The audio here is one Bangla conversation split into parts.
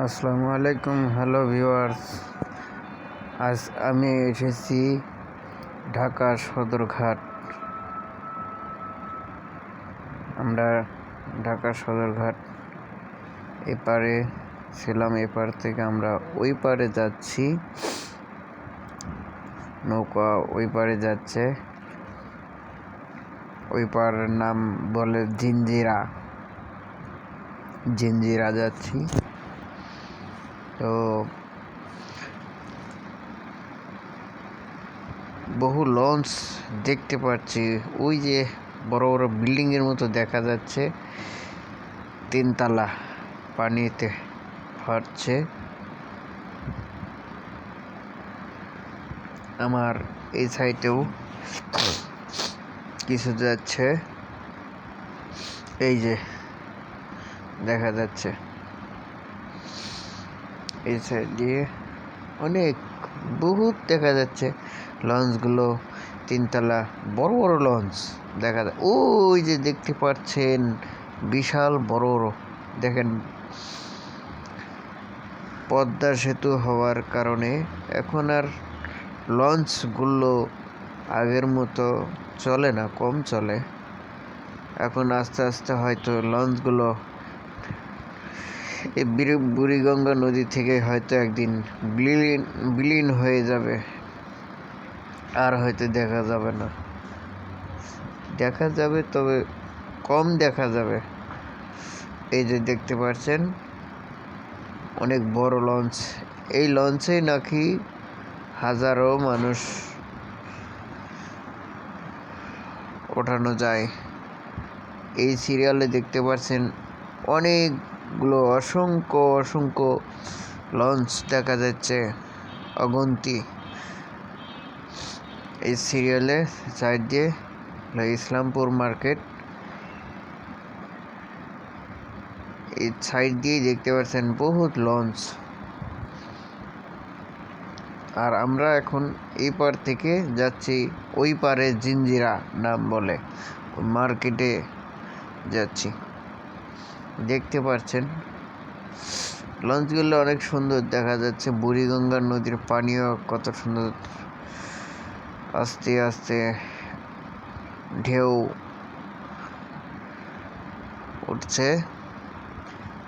আসসালামু আলাইকুম, হ্যালো ভিউয়ার্স। আজ আমি এসেছি ঢাকা সদরঘাট। আমরা ঢাকা সদরঘাট এপারে ছিলাম, এপার থেকে আমরা ওই পারে যাচ্ছি। নৌকা ওই পারে যাচ্ছে, ওই পারের নাম বলে জিঞ্জিরা যাচ্ছি। তো বহু লঞ্চ দেখতে পাচ্ছি, ওই যে বড় বড় বিল্ডিং এর মতো দেখা যাচ্ছে, তিনতলা, পানিতে হাঁটছে। আমার এই সাইডেও কিছু যাচ্ছে, এই যে দেখা যাচ্ছে এই সাইড দিয়ে অনেক বহুত দেখা যাচ্ছে লঞ্চগুলো, তিনতলা বড় বড় লঞ্চ দেখা যায়। ওই যে দেখতে পাচ্ছেন বিশাল বড় বড়, দেখেন পদ্মা সেতু হওয়ার কারণে এখন আর লঞ্চগুলো আগের মতো চলে না, কম চলে। এখন আস্তে আস্তে হয়তো লঞ্চগুলো এই বুড়িগঙ্গা নদী থেকে হয়তো একদিন বিলীন হয়ে যাবে, আর হয়তো দেখা যাবে না। দেখা যাবে, তবে কম দেখা যাবে। এই যে দেখতে পাচ্ছেন অনেক বড় লঞ্চ, এই লঞ্চে নাকি হাজারো মানুষ ওঠানো যায়। এই সিরিয়ালে দেখতে পাচ্ছেন অনেকগুলো অসংখ্য লঞ্চ দেখা যাচ্ছে, অগন্তি। এই সিরিয়ালে সাইড দিয়ে ইসলামপুর মার্কেট, এই সাইড দিয়ে দেখতে পাচ্ছেন বহুত লঞ্চ। আর আমরা এখন এই পার থেকে যাচ্ছি ওই পারে, জিঞ্জিরা নাম বলে মার্কেটে যাচ্ছি। দেখতে পাচ্ছেন লঞ্চগুলো অনেক সুন্দর দেখা যাচ্ছে, বুড়িগঙ্গা নদীর পানিও কত সুন্দর আস্তে আস্তে ঢেউ উঠছে,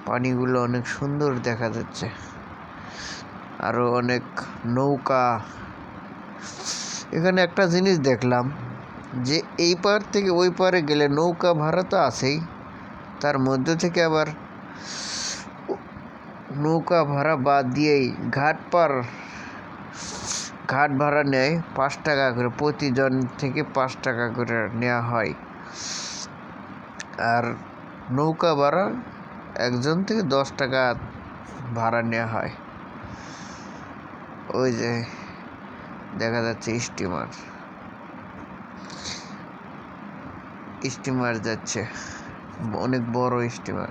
পানিগুলো অনেক সুন্দর দেখা যাচ্ছে। আরো অনেক নৌকা। এখানে একটা জিনিস দেখলাম যে এই পার থেকে ওই পারে গেলে নৌকা ভাড়া তো আছেই, তার মধ্যে থেকে আবার নৌকা ভাড়া বাদ দিয়েই ঘাট ভাড়া নেয় 5 টাকা করে, প্রতিজন থেকে 5 টাকা করে নেওয়া হয়। আর নৌকা ভাড়া একজন থেকে 10 টাকা ভাড়া নেওয়া হয়। ওই যে দেখা যাচ্ছে স্টিমার যাচ্ছে, অনেক বড় স্টিমার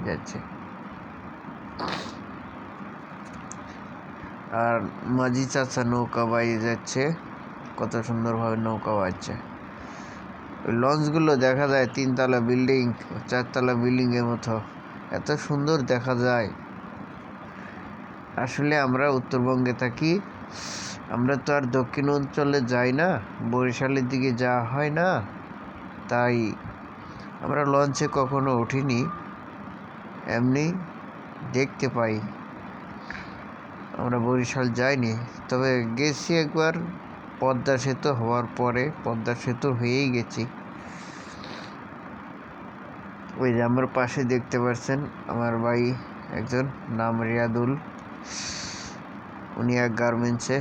যাচ্ছে। আর মাঝি চাচা নৌকা বাইয়ে যাচ্ছে, কত সুন্দরভাবে নৌকা বাইছে। লঞ্চগুলো দেখা যায় 3তলা বিল্ডিং, 4তলা বিল্ডিং এর মতো, এত সুন্দর দেখা যায়। আসলে আমরা উত্তরবঙ্গে থাকি, আমরা তো আর দক্ষিণ অঞ্চলে যাই না, বরিশালের দিকে যাওয়া হয় না, তাই আমরা লঞ্চে কখনো উঠিনি, এমনি দেখতে পাই। আমরা বরিশাল যাইনি, তবে গেছি একবার পদ্মা সেতু হওয়ার পরে, পদ্মা সেতু হয়েই গেছি। ওই যে আমার পাশে দেখতে পাচ্ছেন আমার ভাই একজন, নাম রিয়াদুল, উনি এক গার্মেন্টসে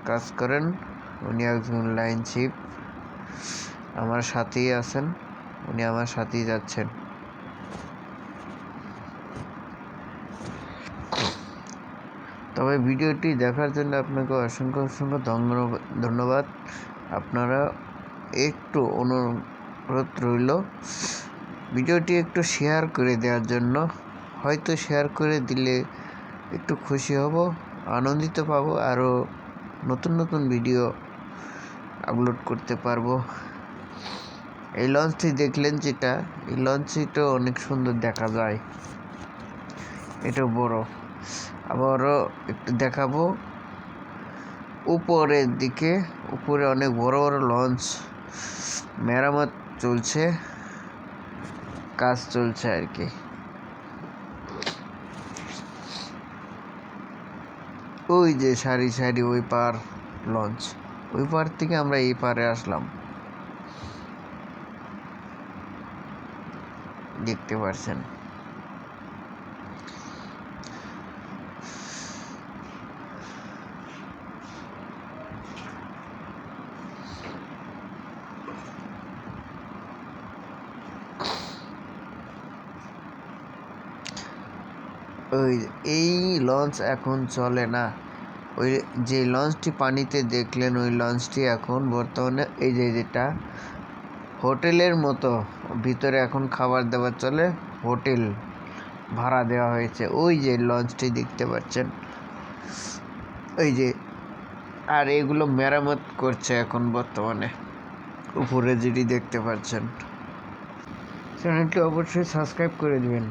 কাজ করেন, উনি একজন লাইন শিপ, আমার সাথেই আছেন, উনি আমার সাথেই যাচ্ছেন। তবে ভিডিওটি দেখার জন্য আপনাকে অসংখ্য ধন্যবাদ। আপনারা একটু অনুরোধ রইল ভিডিওটি একটু শেয়ার করে দেওয়ার জন্য। হয়তো শেয়ার করে দিলে একটু খুশি হব, আনন্দিত পাবো, আরও নতুন ভিডিও আপলোড করতে পারবো। এই লঞ্চটি দেখলেন যেটা, এই লঞ্চটিও অনেক সুন্দর দেখা যায়। এটা বড়। আবারও একটু দেখাবো উপরের দিকে। উপরে অনেক বড় বড় লঞ্চ মেরামত চলছে, কাজ চলছে আর কি। ওই যে সারি সারি ওই পার লঞ্চ, ওই পার থেকে আমরা এই পারে আসলাম, দেখতে পাচ্ছেন। এই লঞ্চ এখন চলে না। ওই যে লঞ্চটি পানিতে দেখলেন, ওই লঞ্চটি এখন বর্তমানে এই যে যেটা হোটেলের মতো, ভিতরে এখন খাবার দাবার চলে, হোটেল ভাড়া দেওয়া হয়েছে। ওই যে লঞ্চটি দেখতে পাচ্ছেন, ওই যে। আর এগুলো মেরামত করছে এখন বর্তমানে, উপরে যেটি দেখতে পাচ্ছেন। চ্যানেলটি অবশ্যই সাবস্ক্রাইব করে দেবেন।